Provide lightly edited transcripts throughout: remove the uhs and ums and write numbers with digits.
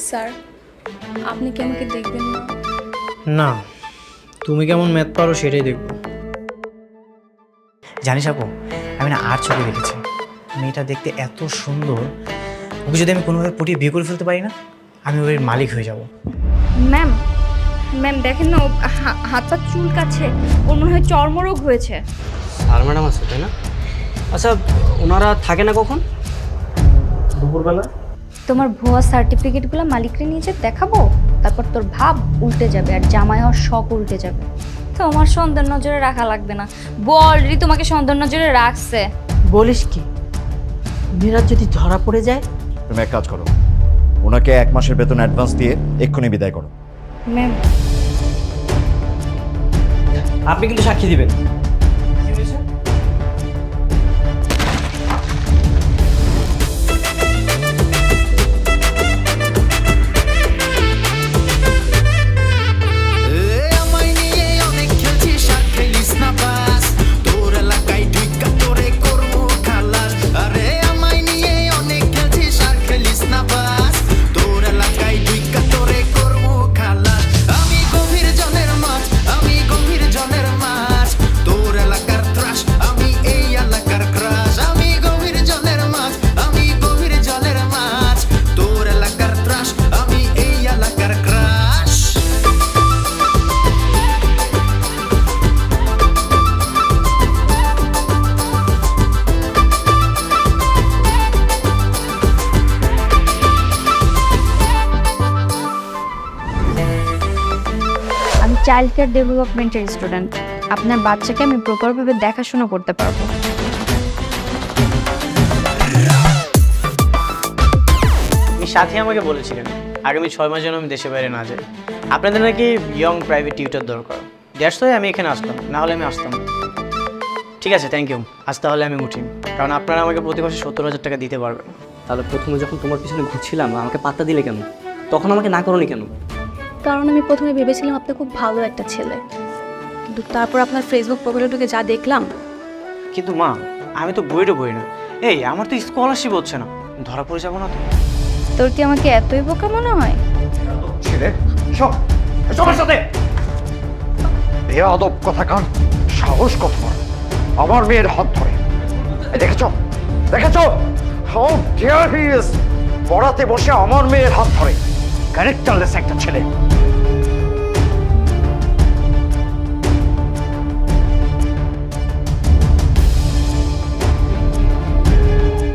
Sir, আপনি কি আমাকে দেখবেন না? না, তুমি কেমন ম্যাথ পারো সেটাই দেখবো। জানিস আপু, আমি না আর চোখে দেখেছি মেয়েটা দেখতে এত সুন্দর, ওকে যদি আমি কোনোভাবে পটিয়ে বিয়ে করে ফেলতে পারি না, আমি ওর মালিক হয়ে যাব। ম্যাম ম্যাম দেখেন না, ও হাত পা চুলকাচ্ছে, ওর মনে হয় চর্মরোগ হয়েছে। স্যার ম্যাডাম আছে তাই না? আচ্ছা, ওনারা থাকে না কখন? দুপুরবেলা। তোমার ভুয়া সার্টিফিকেটগুলো মালিককে নিয়ে যে দেখাবো, তারপর তোর ভাব উল্টে যাবে আর জামাই হওয়ার শখ উল্টে যাবে। তোমার সন্দেহ নজরে রাখা লাগবে না, অলরেডি তোমাকে সন্দেহ নজরে রাখছে। বলিস কি, মিরাজ যদি ধরা পড়ে যায়? তুমি এক কাজ করো, ওনাকে 1 মাসের বেতন অ্যাডভান্স দিয়ে এক্ষুনি বিদায় করো। ম্যাম আপনি কিন্তু সাক্ষী দিবেন। চাইল্ড কেয়ার ডেভেলপমেন্টের স্টুডেন্ট, আপনার বাচ্চাকে আমি প্রপারভাবে দেখাশোনা করতে পারবো। সাথী আমাকে বলেছিলেন আগামী 6 মাস যেন আমি দেশে বাইরে না যাই। আপনাদের নাকি ইয়ং প্রাইভেট টিউটর দরকার, দ্যাটস ওয়াই আমি এখানে আসলাম, না হলে আমি আসতাম না। ঠিক আছে, থ্যাংক ইউ। আজ তাহলে আমি উঠি, কারণ আপনারা আমাকে প্রতি মাসে 70,000 টাকা দিতে পারবেন। তাহলে প্রথমে যখন তোমার পিছনে ঘুরছিলাম আমাকে পাত্তা দিলে কেন? তখন আমাকে না করোনি কেন? কারণ আমি প্রথমে ভেবেছিলাম আপনি খুব ভালো একটা ছেলে, কিন্তু তারপর আপনার ফেসবুক প্রোফাইলে ঢুকে যা দেখলাম। কিন্তু মা, আমি তো বইটা বই না, এই আমার তো স্কলারশিপ হচ্ছে না, ধরা পড়ে যাবো না তো? তোর কি আমাকে এতই বোকা মনে হয়? ছেলে সব সবার সাথে বেয়াদব কথা কান, সাহস কত বড় আমার মেয়ের হাত ধরে। দেখেছো দেখেছো, হাউ ডিয়ার হি ইজ, পড়াতে বসে আমার মেয়ের হাত ধরে। ক্যারেক্টারলেস একটা ছেলে।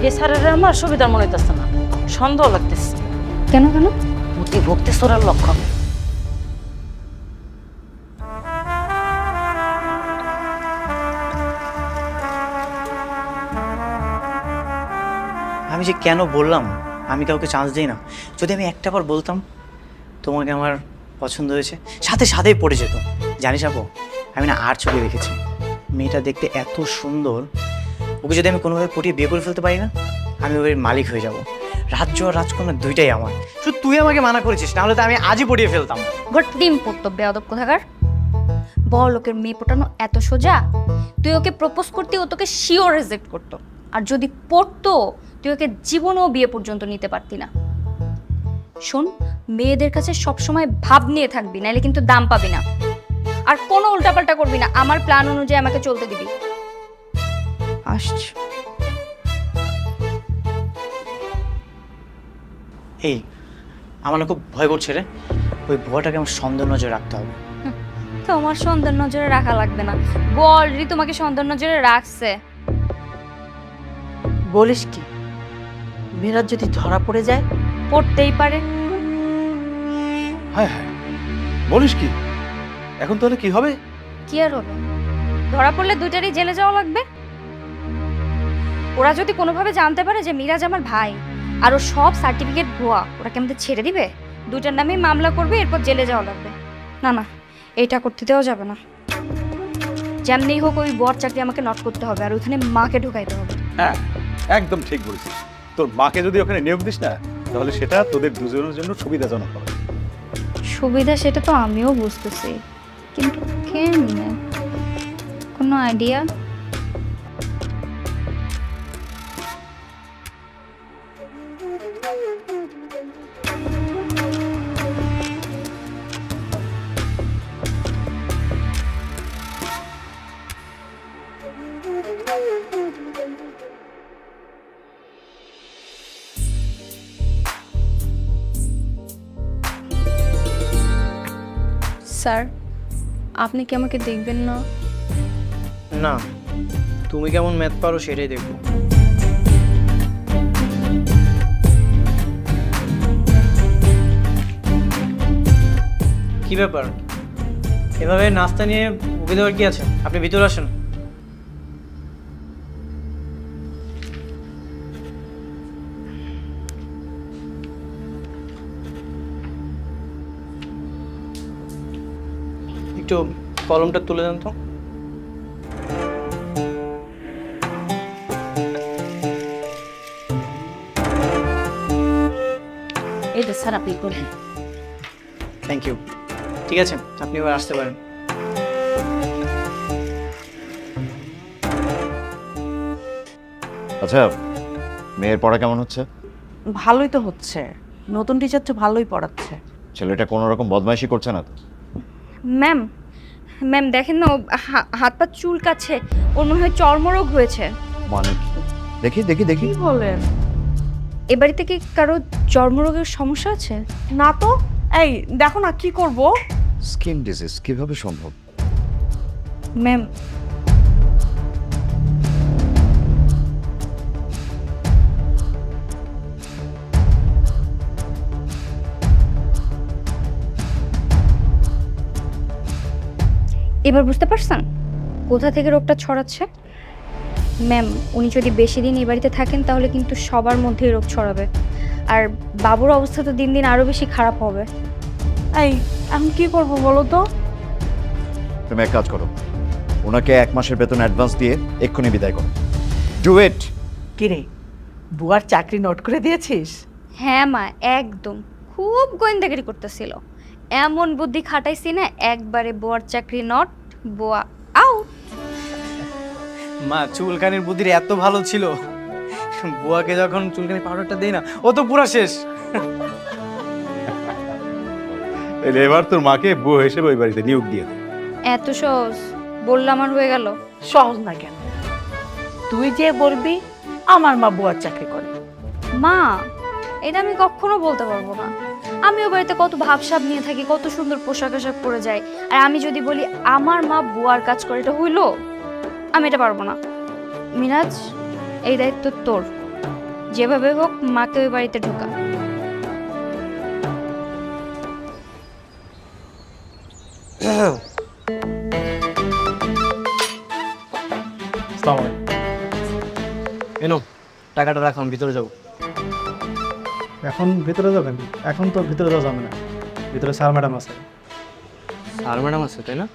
এছাড়া আমার সুবিধার মনে হইতেছে না, সন্দেহ লাগতেছে। কেন কেন? মতি ভক্তি চোরার লক্ষণ। আমি যে কেন বললাম আমি কাউকে চান্স দিই না, যদি আমি একটা বার বলতাম তোমাকে আমার পছন্দ হয়েছে, সাথে সাথেই পড়ে যেত। জানিস আপু, আমি না আর চোখে দেখেছি মেয়েটা দেখতে এত সুন্দর, ওকে যদি আমি কোনোভাবে পটিয়ে বিয়ে করে ফেলতে পারি না, আমি ওর মালিক হয়ে যাব। রাজ্য আর রাজকন্যা দুইটাই আমার। শুধু তুই আমাকে মানা করেছিস, নাহলে তো আমি আজই পটিয়ে ফেলতাম। ঘট ডিম পড়তো বেয়াদব কোথাকার। বড় লোকের মেয়ে পটানো এত সোজা? তুই ওকে প্রপোজ করতে ও তোকে শিওর রিজেক্ট করতো, আর যদি পড়তো তুই ওকে জীবনেও বিয়ে পর্যন্ত নিতে পারতি না। শোন, মেয়েদের কাছে সবসময় ভাব নিয়ে থাকবি, নাইলে কিন্তু দাম পাবি না। আর কোনো উল্টাপাল্টা করবি না, আমার প্ল্যান অনুযায়ী আমাকে চলতে দিবি। আসছে। এই আমার না খুব ভয় করছে রে, ওই ভয়টাকে আমার সন্দেহ নজরে রাখতে হবে। তোমার সন্দেহ নজরে রাখা লাগবে না, অলরেডি তোমাকে সন্দেহ নজরে রাখছে। বলিস কি, মিরাজ যদি ধরা পড়ে যায়? পড়তেই পারে। হ্যাঁ হ্যাঁ, বলিস কি, এখন তাহলে কি হবে? কি আর হলো, ধরা পড়লে দুইটারই জেলে যাওয়া লাগবে। ওরা যদি কোনোভাবে জানতে পারে যে মিরাজ আমার ভাই আর ও সব সার্টিফিকেট ভুয়া, ওরা কি আমাদের ছেড়ে দিবে? দুইটার নামে মামলা করবে, এরপর জেলে যাওয়া লাগবে। না না, এইটা করতে দেওয়া যাবে না। যেমনি হোক ওই বর চাকরি আমাকে নট করতে হবে, আর ওখানে মাকে ঢুকাইতে হবে। হ্যাঁ, একদম ঠিক বলেছিস। তোর মাকে যদি ওখানে নিয়োগ দিস না, তাহলে সেটা তোদের দুজনের জন্য সুবিধাজনক হবে। সুবিধা সেটা তো আমিও বুঝতেছি, কিন্তু কেমনে? কোনো আইডিয়া? স্যার, আপনি কি আমাকে দেখবেন না? না, তুমি কেমন ম্যাথ পারো সেটাই দেখবো। কি ব্যাপার, এভাবে নাস্তা নিয়ে উঠে দেওয়ার কি আছে? আপনি ভিতরে আসেন। একটু কলমটা তুলে দেন তো। এই যে স্যার আপনি করবেন। Thank you. ঠিক আছে, আপনি এবার আসতে পারেন। আচ্ছা, মেয়ের পড়া কেমন হচ্ছে? ভালোই তো হচ্ছে, নতুন টিচার তো ভালোই পড়াচ্ছে। ছেলেটা কোনো রকম বদমাইশি করছে না তো? ম্যাম, ম্যাম দেখেন না, ও হাত পা চুলকাচ্ছে, ওর মনে হয় চর্মরোগ হয়েছে। মানে কি? দেখি দেখি দেখি। কি বলেন? এ বাড়িতে কি কারো চর্মরোগের সমস্যা আছে? না তো। এই দেখো না কি করব। স্কিন ডিজিজ কিভাবে সম্ভব? ম্যাম, এবার বুঝতে পারছেন কোথা থেকে রোগটা ছড়াচ্ছে? ম্যাম, উনি যদি বেশি দিন এই বাড়িতে থাকেন তাহলে কিন্তু সবার মধ্যেই রোগ ছড়াবে, আর বাবুর অবস্থা তো দিন দিন আরো বেশি খারাপ হবে। এই এখন কি করব বলো তো? তুমি এক কাজ করো, ওনাকে 1 মাসের বেতন অ্যাডভান্স দিয়ে এক্ষুনি বিদায় করো। Do it. কিরে, বুয়ার চাকরি নোট করে দিয়েছিস? হ্যাঁ মা, একদম খুব গোয়েন্দাগিরি করতেছিল, এমন বুদ্ধি খাটাইছি না, একবারে বোয়ার চাকরি নট, বোয়া আউ। মা, চুলকানির বুদ্ধির এত ভালো ছিল, বুয়াকে যখন চুলকানি পাউডারটা দেই না, ও তো পুরা শেষ। এবার তোর মাকে বউ হিসেবে ওই বাড়িতে নিয়োগ দিয়ে দে। এত সহজ বললাম আর হয়ে গেল? সহজ না কেন, তুই যে বলবি আমার মা বুয়ার চাকরি করে। মা, এটা আমি কখনো বলতে পারবো না। আমিও বাড়িতে কত ভাবসাব নিয়ে থাকি, কত সুন্দর পোশাক আশাক পরে যাই, আর আমি যদি বলি আমার মা বুয়ার কাজ করে, এটা হইলো? আমি এটা পারবো না। মিরাজ, এই দায়িত্ব তোর, যেভাবে হোক মাকে ওই বাড়িতে ঢোকা। এনো টাকাটা রাখুন, ভিতরে যাবো। এখন ভিতরে যাবেন? এখন তো ভিতরে যাওয়া যাবে না, ভিতরে স্যার ম্যাডাম আছে। আর ম্যাডাম আছে তাই না?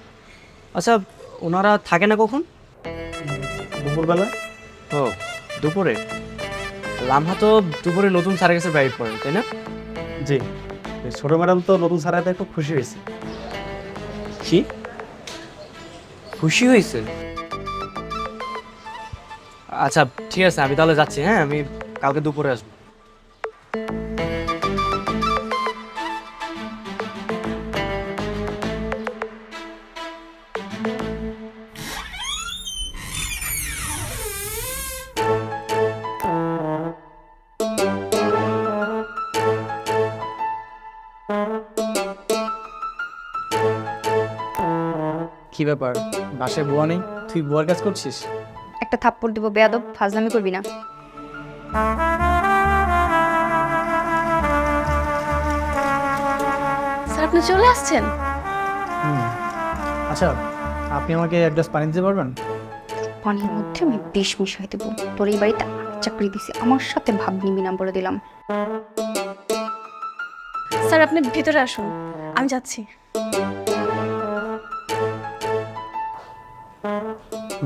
আচ্ছা, ওনারা থাকে না কখন? দুপুরবেলা। ও, দুপুরে? লামহা তো দুপুরে নতুন স্যারের কাছে ব্রাইড পড়েন তাই না? জি, এই ছোট ম্যাডাম তো নতুন স্যার খুব খুশি হয়েছে। কি খুশি হয়েছে? আচ্ছা ঠিক আছে, আমি তাহলে যাচ্ছি। হ্যাঁ, আমি কালকে দুপুরে আসবো। কি ব্যাপার, বাসায় বুয়া নেই, তুই বুয়ার কাজ করছিস? একটা থাপ্পড় দিব, বেয়াদব, ফাজলামি করবি না। স্যার, আপনি চলে আসছেন? আচ্ছা, আপনি আমাকে এক গ্লাস পানি দিতে পারবেন? পানির মধ্যে আমি বিষ মিশাই দেবো। তোর এই বাড়িতে চাকরি দিছি, আমার সাথে ভাব নিবি না বলে দিলাম। স্যার, আপনি ভিতরে আসুন, আমি যাচ্ছি।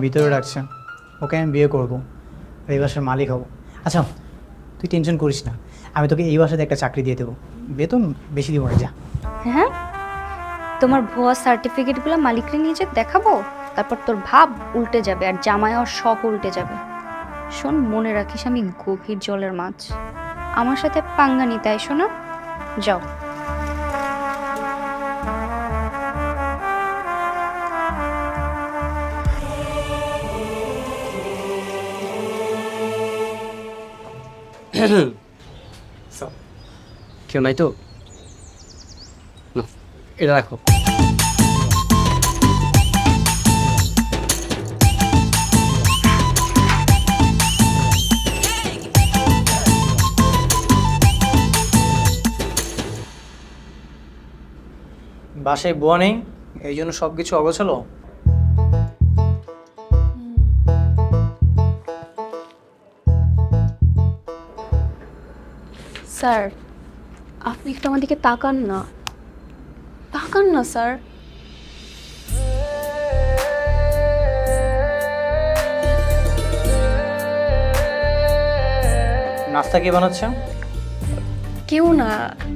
ভিতরে রাখছে, ওকে আমি বিয়ে করবো, এই বাসার মালিক হব। আচ্ছা, তুই টেনশন করিস না, আমি তোকে এই বাসাতে একটা চাকরি দিয়ে দেবো, বেতন বেশি দিব না। যা। হ্যাঁ, তোমার ভুয়া সার্টিফিকেটগুলো মালিকরে নিয়ে যে দেখাবো, তারপর তোর ভাব উল্টে যাবে আর জামাই আর সব উল্টে যাবে। শোন, মনে রাখিস আমি গভীর জলের মাছ, আমার সাথে পাঙ্গা নিতে আইসো না। যাও। কেউ নাই তো? নাও, এটা রাখো। বাসায় বুয়া নেই, এই জন্য সব কিছু অগোছালো। স্যার আপনি একটু আমার দিকে তাকান না, তাকান না স্যার। নাস্তা কে বানাচ্ছে? কেউ না,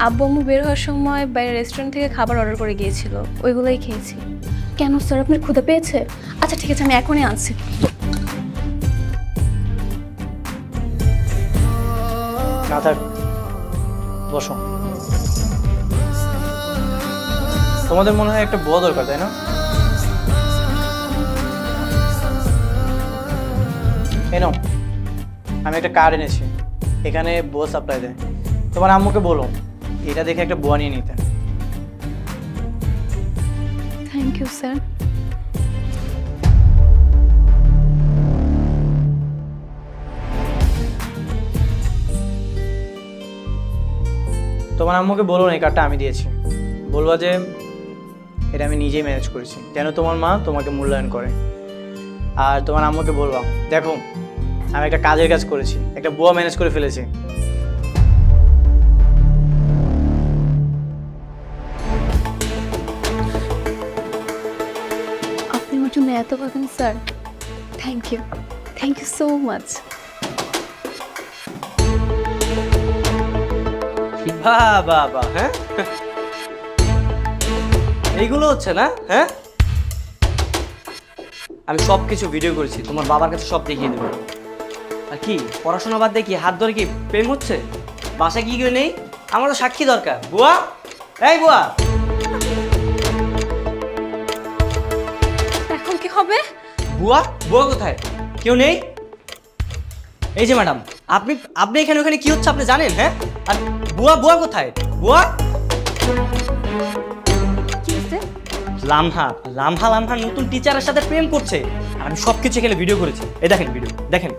আব্বু আম্মু বের হওয়ার সময় বাইরে রেস্টুরেন্ট থেকে খাবার অর্ডার করে গিয়েছিল, ওইগুলোই খেয়েছি। কেন স্যার, আপনার ক্ষুধা পেয়েছে? আচ্ছা ঠিক আছে, আমি এখনই আনছি। না থাক, বসো। তোমাদের মনে হয় একটা বুয়া দরকার, তাই না? এই নাও, আমি একটা কার্ড এনেছি, এখানে বুয়া সাপ্লাই দেয়। তোমার আম্মুকে বলো এটা দেখে একটা বুয়া নিয়ে নিতে। Thank you sir. তোমার আম্মুকে বলো না এই কার্ডটা আমি দিয়েছি, বলবা যে এটা আমি নিজেই ম্যানেজ করেছি, যেন তোমার মা তোমাকে মূল্যায়ন করে। আর তোমার আম্মুকে বলবা, দেখো আমি একটা কাজের কাজ করেছি, একটা বুয়া ম্যানেজ করে ফেলেছি। আপনি আমার জন্য এত ভাবেন sir, thank you so much. বাহ বাহ বাহ, হ্যাঁ এইগুলো হচ্ছে না? হ্যাঁ, আমি সব কিছু ভিডিও করেছি, তোমার বাবার কাছে সব দেখিয়ে দেবো। আর কি পড়াশোনা বাদ দিয়ে কি হাত ধরে কি প্রেম হচ্ছে? বাসায় কি কেউ নেই? আমার তো সাক্ষী দরকার। বুয়া, এই বুয়া। এখন কি হবে? বুয়া, বুয়া কোথায়? কেউ নেই? এই যে ম্যাডাম, আপনি আপনি এখানে ওখানে কি হচ্ছে আপনি জানেন? হ্যাঁ, আর বুয়া, বুয়া কোথায়? বুয়া, কি হচ্ছে? লামহা লামহা লামহা নতুন টিচারের সাথে প্রেম করছে। আর আমি সব কিছু এখানে ভিডিও করেছি। এই দেখেন ভিডিও, দেখেন।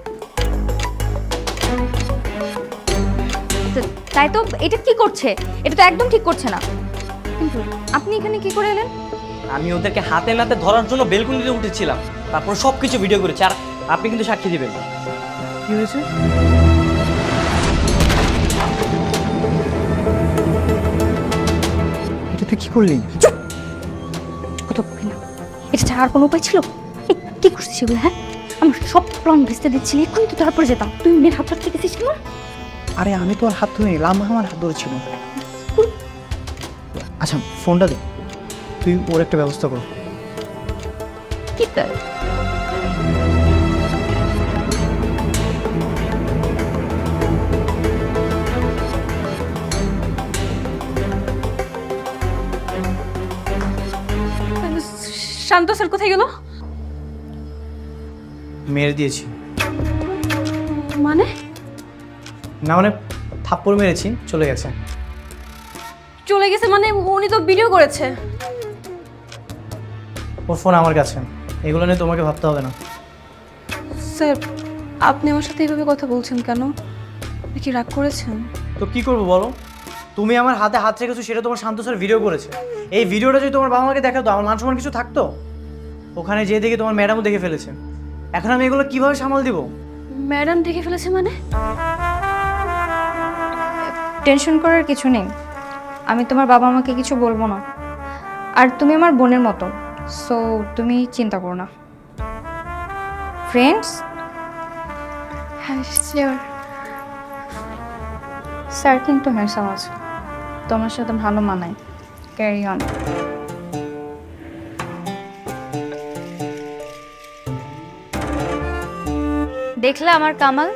তাই তো, এটা কি করছে? এটা তো একদম ঠিক করছে না। কিন্তু আপনি এখানে কি করে এলেন? আমি ওদেরকে হাতে নাতে ধরার জন্য বেলকুনিতে উঠেছিলাম, তারপর সব কিছু ভিডিও করেছি। আর আপনি কিন্তু সাক্ষী দিবেন। কি হয়েছে? এটা তুই কি করলি? কত বলি না, এটা ছাড়া আর কোনো উপায় ছিল? এই, কি করছিস সেগুলো? হ্যাঁ, আমার সব প্ল্যান ভেস্তে দিচ্ছিলি, এক্ষুনি তো ধরা পড়ে যেতাম। তুই মেয়ের হাত ধরতে গেছিস কেন? আরে আমি তো আর হাত ধরে লাম্বা আমার হাত ধরেছিল। আচ্ছা ফোনটা দে, তুই ওর একটা ব্যবস্থা কর। কি তাই? শান্ত স্যার কোথায় গেল? মেরে দিয়েছি। মানে? না মানে থাপ্পড় মেরেছি, চলে গেছে। চলে গেছে মানে? উনি তো ভিডিও করেছে। ওর ফোন আমার কাছে, এগুলো নিয়ে তোমাকে ভাবতে হবে না। স্যার আপনি আমার সাথে এইভাবে কথা বলছেন কেন? আপনি কি রাগ করেছেন? তো কি করবো বলো? তুমি আমার হাতে হাত রেখেছো, সেটা তোমার শান্ত স্যার ভিডিও করেছে। এই ভিডিওটা যদি তোমার বাবা মাকে দেখাতো, আমার মান সম্মান কিছু থাকতো? ওখানে যেয়ে দেখে তোমার ম্যাডামও দেখে ফেলেছে। এখন আমি এগুলো কিভাবে সামাল দিব? ম্যাডাম দেখে ফেলেছে মানে? টেনশন করার কিছু নেই, আমি তোমার বাবা মাকে কিছু বলবো না। আর তুমি আমার বোনের মতো, সো তুমি চিন্তা করো না। ফ্রেন্ডস? হ্যাঁ শিওর। স্যার কিন্তু হ্যান্ডসাম আছে, তোমার সাথে ভালো মানায়। Carry on. দেখলে আমার কামাল,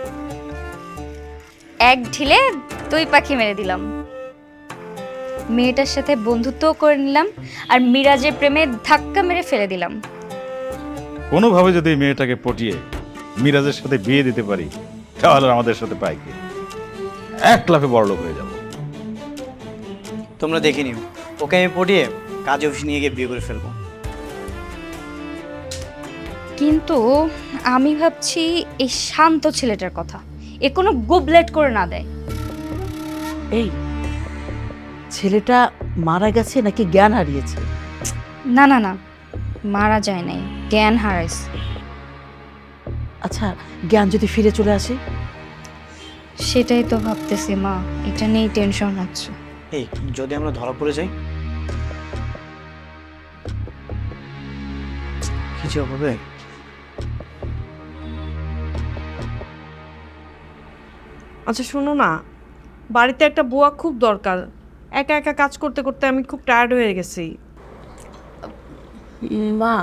এক ঢিলে দুই পাখি মেরে দিলাম। মেয়েটার সাথে বন্ধুত্বও করে নিলাম, আর মিরাজের প্রেমে ধাক্কা মেরে ফেলে দিলাম। কোনোভাবে যদি এই মেয়েটাকে পটিয়ে মিরাজের সাথে বিয়ে দিতে পারি, তাহলে আমাদের সাথে পাই কি? এক লাফে বড়লোক হয়ে যাব। তোমরা দেখে নিও, ওকে আমি পটিয়ে কাজে অফিস নিয়ে গিয়ে বিয়ে করে ফেলবো। কিন্তু আমি ভাবছি এই শান্ত ছেলেটার কথা, এ কোনো গুবলেট করে না দেয়। এই ছেলেটা মারা গেছে নাকি জ্ঞান হারিয়েছে? না না না, মারা যায় নাই, জ্ঞান হারাইছে। আচ্ছা, জ্ঞান যদি ফিরে চলে আসে? সেটাই তো ভাবতেছি মা, এটা নিয়েই টেনশন হচ্ছে। এই যদি আমরা ধরা পড়ে যাই, কি যে হবে। আচ্ছা শোনো না, বাড়িতে একটা বুয়া খুব দরকার। একা একা কাজ করতে করতে আমি খুব টায়ার্ড হয়ে গেছি। মা,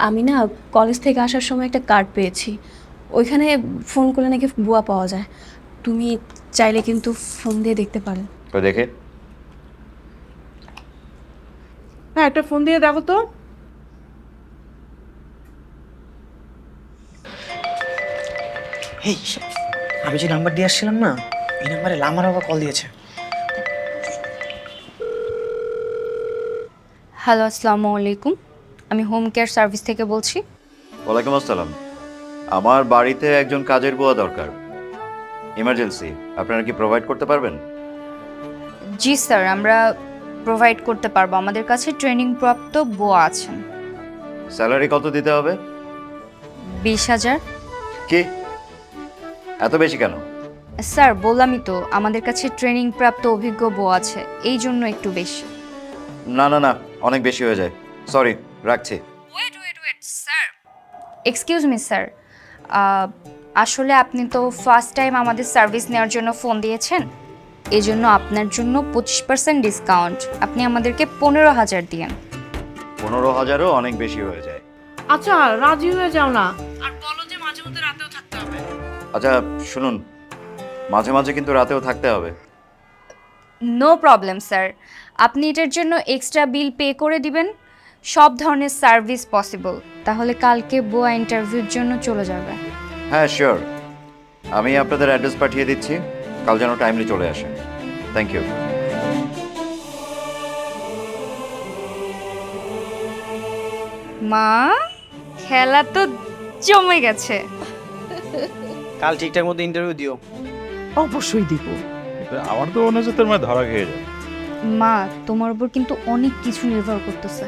আমি না কলেজ থেকে আসার সময় একটা কার্ড পেয়েছি, ওইখানে ফোন করলে নাকি বুয়া পাওয়া যায়। তুমি চাইলে কিন্তু ফোন দিয়ে দেখতে পারো। দেখে হ্যাঁ, একটা ফোন দিয়ে দেখো তো। এই আমি যে নাম্বার দিয়ে আসছিলাম না, এই নাম্বারে লামার বাবা কল দিয়েছে। হ্যালো, আসসালামু আলাইকুম, আমি হোম কেয়ার সার্ভিস থেকে বলছি। ওয়ালাইকুম আসসালাম। আমার বাড়িতে একজন কাজের বুয়া দরকার, ইমার্জেন্সি। আপনারা কি প্রোভাইড করতে পারবেন? জি স্যার, আমরা প্রোভাইড করতে পারবো। আমাদের কাছে ট্রেনিং প্রাপ্ত বুয়া আছেন। স্যালারি কত দিতে হবে? 20,000। কি এত বেশি কেন? স্যার বললামই তো, আমাদের কাছে ট্রেনিং প্রাপ্ত অভিজ্ঞ বুয়া আছে, এই জন্য একটু বেশি। না না না, অনেক বেশি হয়ে যায়, সরি, রাখছি। Wait sir, excuse me sir, আসলে আপনি তো ফার্স্ট টাইম আমাদের সার্ভিস নেওয়ার জন্য ফোন দিয়েছেন, এই জন্য আপনার জন্য 25% ডিসকাউন্ট। আপনি আমাদেরকে 15,000 দিয়েন। 15,000ও অনেক বেশি হয়ে যায়। আচ্ছা রাজি হয়ে যাও না, আর বলো যে মাঝে মধ্যে রাতেও থাকতে হবে। আচ্ছা শুনুন, মাঝে মাঝে কিন্তু রাতেও থাকতে হবে। নো প্রবলেম স্যার, আপনি এটার জন্য এক্সট্রা বিল পে করে দিবেন। সব ধরনের সার্ভিস পসিবল। তাহলে কালকে বুয়া ইন্টারভিউর জন্য চলে যাবে। হ্যাঁ শিওর, আমি আপনাদের অ্যাড্রেস পাঠিয়ে দিচ্ছি, কাল যেন টাইমলি চলে আসে। Thank you. মা, খেলা তো জমে গেছে। কাল ঠিকঠাক মতো ইন্টারভিউ দিও। অবশ্যই দিব। আমার তো মনে হচ্ছে তোর মানে ধরা খেয়ে যাবে। মা, তোমার উপর কিন্তু অনেক কিছু নির্ভর করতেছে,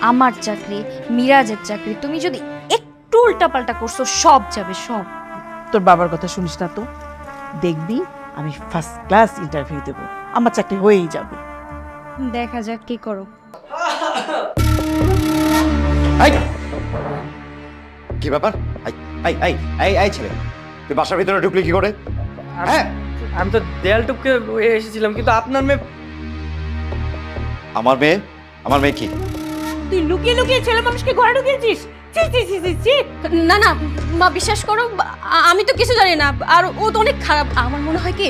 আমার চাকরি, মিরাজের চাকরি। তুমি যদি একটু উল্টাপাল্টা করছো, সব যাবে, সব। তোর বাবার কথা শুনিস না তো, দেখবি আমি ফার্স্ট ক্লাস ইন্টারভিউ দেব, আমার চাকরি হয়েই যাবে। দেখা যাক কি করো। কি ব্যাপার? এই ছেলে, তুই বাসার ভিতরে ঢুকলি কি করে? হ্যাঁ, আমি তো দেয়াল টুপকে এসেছিলাম, কিন্তু আপনার মেয়ে। আমার মেয়ে কি? তুই লুকিয়ে লুকিয়ে ছেলে মানুষকে ঘরে ঢুকিয়েছিস? না না মা, বিশ্বাস করো, আমি তো কিছু জানি না, আর ও তো অনেক খারাপ। আমার মনে হয় কি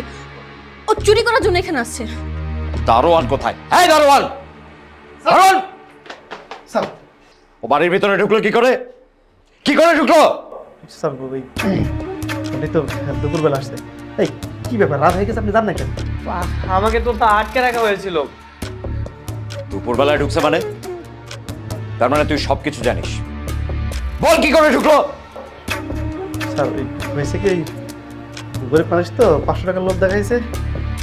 ও চুরি করার জন্য এখানে আসছে। দারোয়ান কোথায়? এই দারোয়ান! দারোয়ান! স্যার, ও বাড়ির ভিতরে ঢুকলো কি করে? কি করে ঢুকলো? স্যার ওই উনি তো দুপুরবেলা আসছে। এই কি ব্যাপার, রাত হয়ে গেছে, আপনি জান না কেন? আমাকে তো আটকে রাখা হয়েছিল। দুপুরবেলায় ঢুকছে মানে? তার মানে তুই সবকিছু জানিস। বল কি করে ঢুকলো? স্যার ওই হয়েছে কি, গরিব মানুষ তো 500 টাকার লোভ দেখাইছে,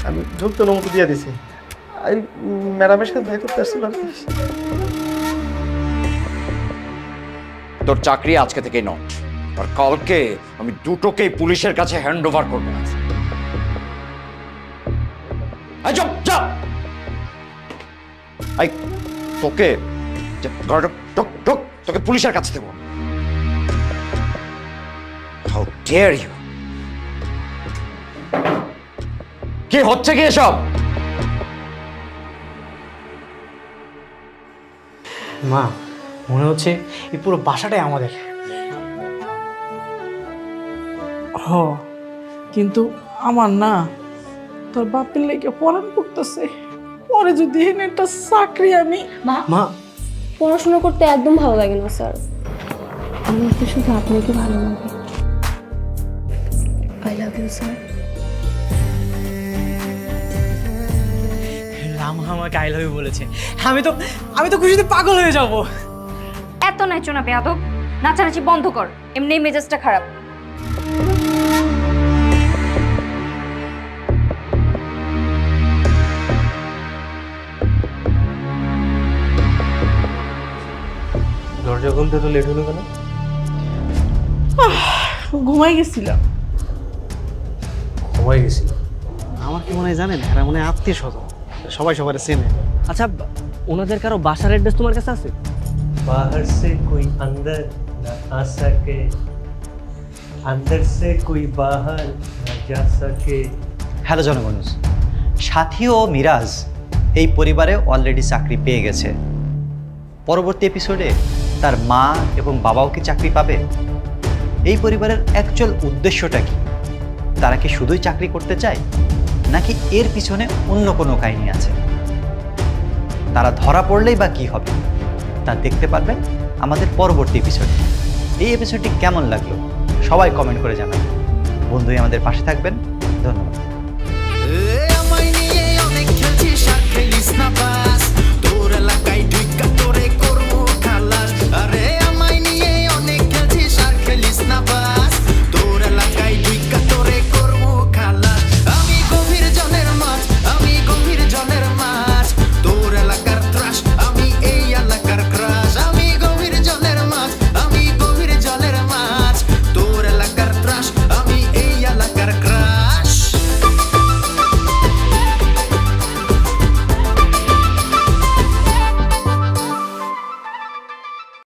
আমি ঢুকতে অনুমতি দিয়ে দিছি। আমি ম্যাডামের সাথে দেখা করতে আসছিল আর কি। তোর চাকরি আজকে থেকেই নট, আর কালকে আমি দুটোকেই পুলিশের কাছে হ্যান্ড ওভার করবো। এই চুপ, চুপ! এই তোকে ঘরে ঢুক, ঢুক, তোকে পুলিশের কাছে দেবো। How dare you! কি হচ্ছে কি এসব? মা, মনে হচ্ছে এই পুরো বাসাটাই আমাদের। হ, কিন্তু আমার না, তোর বাপের লেগে পড়ান করতেছে। পরে যদি এনে একটা চাকরি আমি। মা, পড়াশোনা করতে একদম ভালো লাগে না স্যার, আমার তো শুধু আপনাকে ভালো লাগে। I love you sir. আম্মা আমাকে আই লাভ ইউ বলেছে। আমি তো খুশিতে পাগল হয়ে যাব। এত নাচো না বেয়াদব, নাচানাচি বন্ধ কর, এমনি মেজাজটা খারাপ। দরজা খুলতে তো লেট হলো কেন? ঘুমাই গেছিলাম। ঘুমাই গেছি। আমার কি মনে হয় জানেন, এরা মনে হয় আত্মীয় স্বজন, সবাই সবার চেনে। আচ্ছা, ওনাদের কারো বাসার অ্যাড্রেস তোমার কাছে আছে? बाहर से कोई अंदर न आ सके, अंदर से कोई बाहर न जा सके। হ্যালো জনগণুজ, সাথী ও মিরাজ এই পরিবারে অলরেডি চাকরি পেয়ে গেছে। পরবর্তী এপিসোডে তার মা এবং বাবাও কি চাকরি পাবে? এই পরিবারের অ্যাকচুয়াল উদ্দেশ্যটা কি? তারা কি শুধুই চাকরি করতে চায়, নাকি এর পিছনে অন্য কোনো কাহিনী আছে? তারা ধরা পড়লেই বা কি হবে তা দেখতে পারবেন আমাদের পরবর্তী এপিসোডে। এই এপিসোডটি কেমন লাগলো সবাই কমেন্ট করে জানাবেন। বন্ধুই আমাদের পাশে থাকবেন। ধন্যবাদ। আমায় নিয়ে অনেক খেলছি, সাথে লিস না পাস।